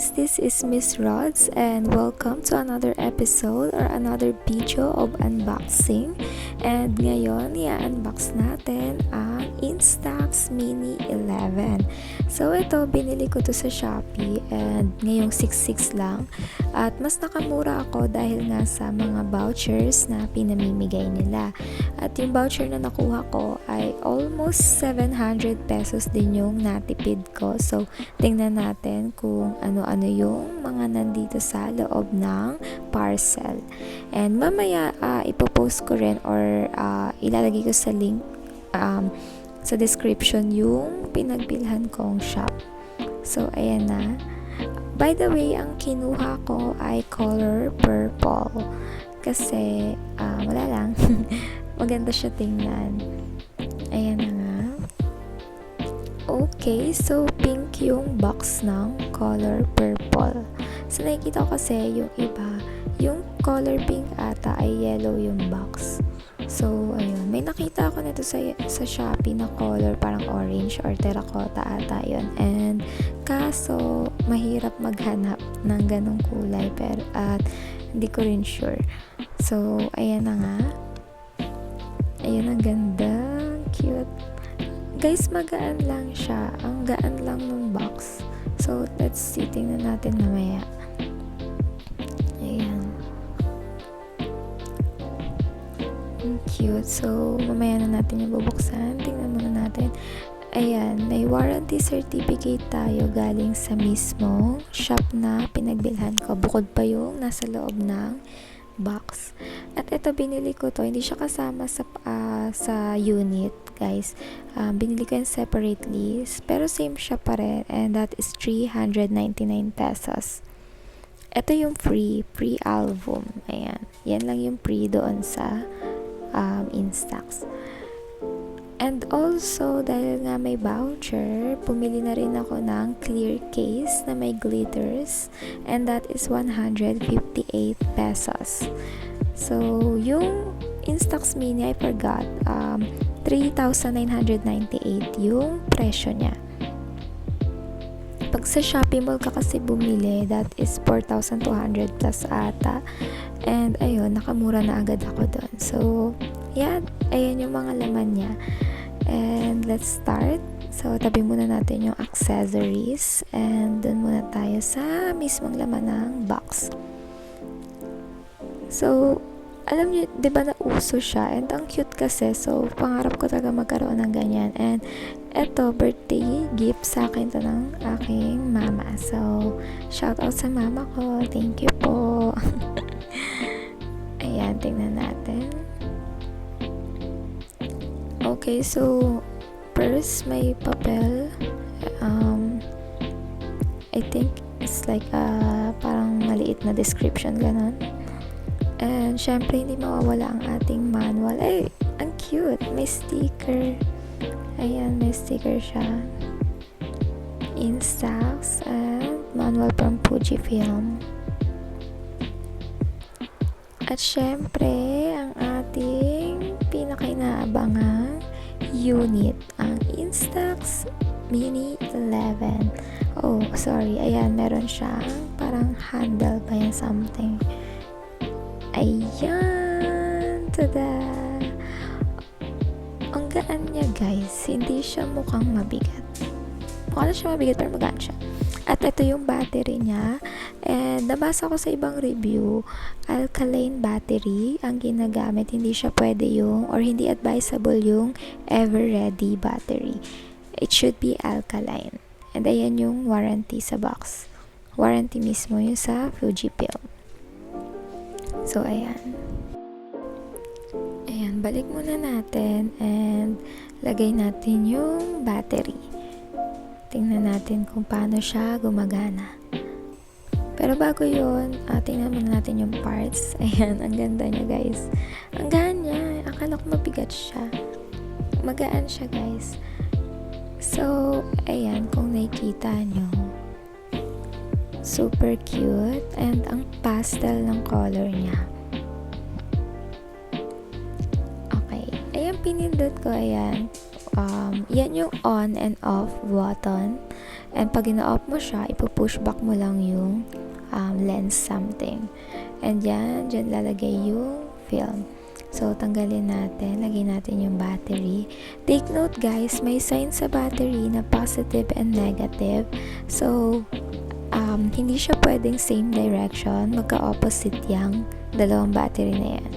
guys, this is Miss Rods and welcome to another episode or another video of unboxing. And ngayon, i-unbox natin ang Instax Mini 11. So ito, binili ko to sa Shopee and ngayong 6.6 lang. At mas nakamura ako dahil nga sa mga vouchers na pinamimigay nila. At yung voucher na nakuha ko ay almost 700 pesos din yung natipid ko. So tingnan natin kung ano-ano yung mga nandito sa loob ng parcel. And mamaya ipopost ko rin or ilalagay ko sa link sa description yung pinagbilhan kong shop. So ayan na. By the way, ang kinuha ko ay color purple. Kasi wala lang. Maganda siya tingnan. Ayan na nga. Okay, so pink yung box ng color purple. So nakikita ko kasi yung iba, yung color pink ata ay yellow yung box. So ayun, may nakita ako nito sa Shopee na color parang orange or terracotta ata yun. And kaso mahirap maghanap ng ganong kulay pero at hindi ko rin sure. So ayan na nga. Ayun, ang ganda, cute. Guys, magaan lang siya. Ang gaan lang ng box. So, let's see. Tingnan natin mamaya. Ayan. Ang cute. So, mamaya na natin yung bubuksan. Tingnan muna natin. Ayan. May warranty certificate tayo galing sa mismo shop na pinagbilhan ko. Bukod pa yung nasa loob ng box. At ito, binili ko to. Hindi siya kasama sa unit, guys. Binili ko yan separately. Pero same siya pa rin. And that is 399 pesos. Ito yung free album. Ayan. Yan lang yung free doon sa Instax. And also, dahil nga may voucher, pumili na rin ako ng clear case na may glitters. And that is 158 pesos. So, yung Instax Mini, I forgot, 3,998 yung presyo niya. Pag sa Shopee Mall ka kasi bumili, that is 4,200 plus ata. And ayun, nakamura na agad ako doon. So, yan, ayan yung mga laman niya. And let's start. So, tabi muna natin yung accessories. And dun muna tayo sa mismong laman ng box. So, alam niyo, di ba na uso siya? And ang cute kasi. So, pangarap ko talaga magkaroon ng ganyan. And eto, birthday gift sa akin to ng aking mama. So, shout out sa mama ko. Thank you po. Ayan, tingnan natin. Okay, so first may papel. I think it's like parang maliit na description ganon. And syempre hindi mawawala ang ating manual. Ay, ang cute. May sticker. Ayan, may sticker siya. Instax and manual from fujifilm. At syempre, ang ating pinakainaabangan unit, ang Instax Mini 11. Oh, sorry. Ayan, meron siyang parang handle ba yan something. Ayan! Tada! Ang gaan niya, guys. Hindi siya mukhang mabigat. Mukha na siya mabigat pero magaan siya. At ito yung battery niya. And nabasa ko sa ibang review, alkaline battery ang ginagamit. Hindi siya pwede yung, or hindi advisable yung ever-ready battery. It should be alkaline. And ayan yung warranty sa box. Warranty mismo yung sa Fujifilm. So, ayan. Ayan, balik muna natin and lagay natin yung battery. Tingnan natin kung paano siya gumagana. Pero bago yun, tingnan muna natin yung parts. Ayan, ang ganda niya, guys. Ang gaan niya. Akala ko mabigat siya. Magaan siya, guys. So, ayan, kung nakikita nyo. Super cute. And ang pastel ng color niya. Okay. Ayan, pinindot ko. Ayan. yan yung on and off button. And pag ina-off mo siya, ipo-push back mo lang yung lens something. And dyan lalagay yung film. So, tanggalin natin. Lagay natin yung battery. Take note guys, may sign sa battery na positive and negative. So, hindi siya pwedeng same direction. Magka-opposite yung dalawang battery na yan.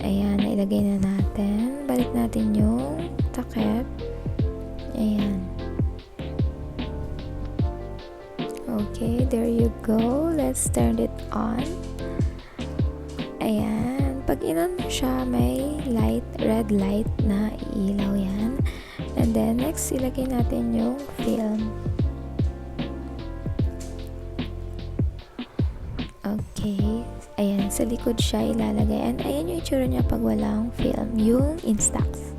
Ayan, nailagay na natin. Balik natin yung takip. Ayan. Okay, there you go. Let's turn it on. Ayan. Pag in-on mo siya, may light, red light na iilaw yan. And then, next, ilagay natin yung film. Okay. Ayan, sa likod siya ilalagay. And ayan yung itsura niya pag walang film. Yung Instax.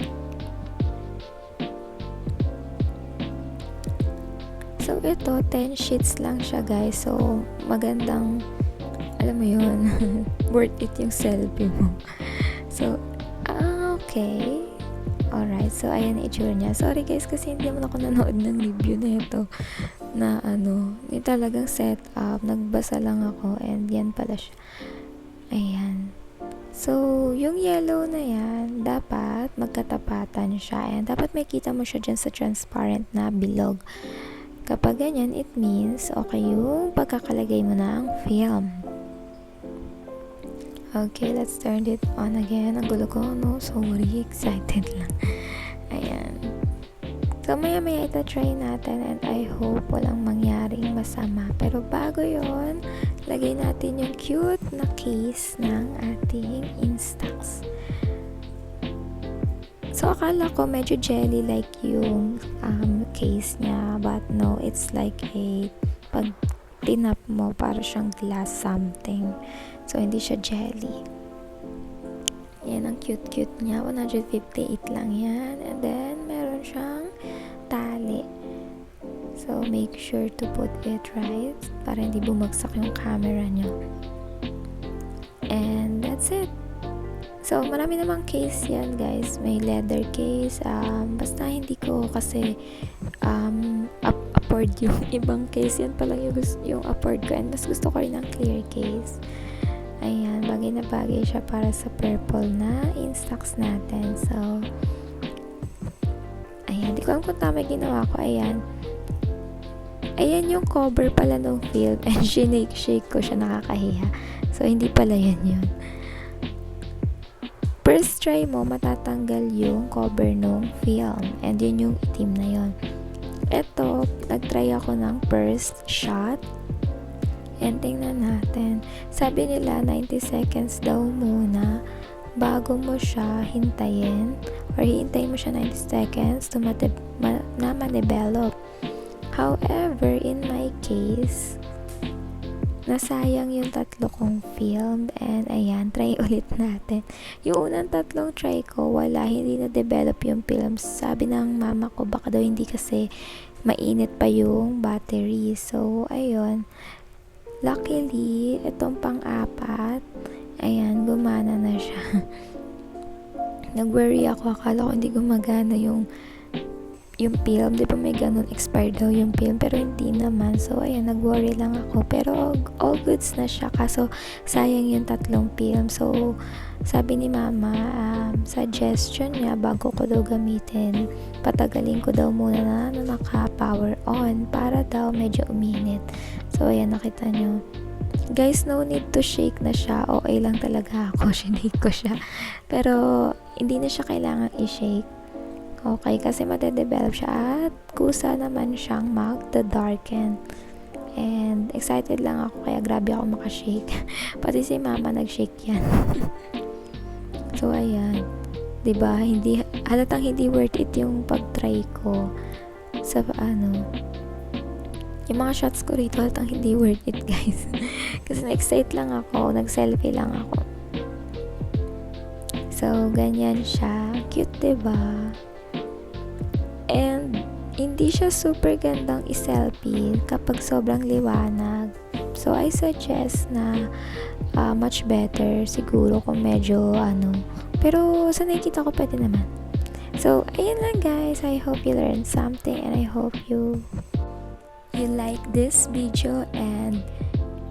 So, ito, 10 sheets lang siya, guys. So, magandang, alam mo yun, worth it yung selfie mo. So, okay. Alright, so, ayan yung itsura niya. Sorry, guys, kasi hindi naman ako nanood ng review na ito. Na, hindi talagang setup. Nagbasa lang ako, and yan pala siya. Ayan. So, yung yellow na yan, dapat magkatapatan siya. And dapat makita mo siya dyan sa transparent na bilog. Kapag ganyan, it means okay yung pagkakalagay mo ng film. Okay, let's turn it on again. Ang gulo ko, no? Sorry, excited lang. Ayan. So, maya-maya ita-try natin and I hope walang mangyaring masama. Pero bago yon, lagay natin yung cute na case ng ating Instax. So, akala ko medyo jelly-like yung case niya. But no, it's like a pag tinap mo, para siyang glass something. So, hindi siya jelly. Yan, ang cute-cute niya. 158 lang yan. And then, meron siyang tali. So, make sure to put it right para hindi bumagsak yung camera nyo. And that's it. So, marami namang case yan, guys. May leather case. Basta hindi ko kasi afford yung ibang case. Yan pa lang yung afford ko. And mas gusto ko rin ng clear case. Ayan, bagay na bagay siya para sa purple na Instax natin. So, ayan. Di ko alam kung tama ginawa ko. Ayan. Ayan yung cover pala ng film. And shake ko siya, nakakahiya. So, hindi pala yun. First try mo, matatanggal yung cover ng film. And yun yung itim na yun. Ito, nagtry ako ng first shot. And tingnan natin. Sabi nila, 90 seconds daw muna bago mo siya hintayin. Or hihintayin mo siya 90 seconds to na ma-develop. However, in my case, nasayang yung 3 kong film. And ayan, try ulit natin. Yung unang 3 try ko, hindi na-develop yung film. Sabi ng mama ko, baka daw hindi kasi mainit pa yung battery. So, ayun. Luckily, itong pang-4, ayan, gumana na siya. Nag-worry ako. Akala ko hindi gumagana yung film, di ba may ganun, expired daw yung film, pero hindi naman. So, ayan, nag-worry lang ako. Pero, all goods na siya. Kaso, sayang yung 3 film. So, sabi ni mama, suggestion niya, bago ko daw gamitin, patagalin ko daw muna na naka-power on, para daw medyo uminit. So, ayan, nakita nyo. Guys, no need to shake na siya. Okay lang talaga ako. Shinake ko siya. Pero, hindi na siya kailangan i-shake. Okay, kasi made-develop siya at kusa naman siyang mag-darken. And excited lang ako, kaya grabe ako makashake. Pati si mama nag-shake yan. So, ayan. Diba, halatang hindi worth it yung pag-try ko sa yung mga shots ko rito, halatang hindi worth it, guys. Kasi na-excite lang ako, nag-selfie lang ako. So, ganyan siya. Cute, diba? And, hindi siya super gandang i-selfie kapag sobrang liwanag. So, I suggest na much better siguro kung medyo pero sa nakikita ko pwede naman. So ayun lang guys, I hope you learned something and I hope you like this video, and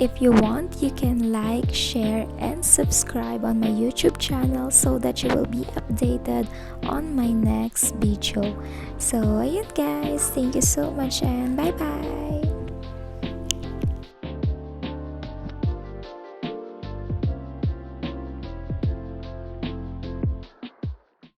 if you want, you can like, share, and subscribe on my YouTube channel so that you will be updated on my next video. So ayun guys, thank you so much and bye bye.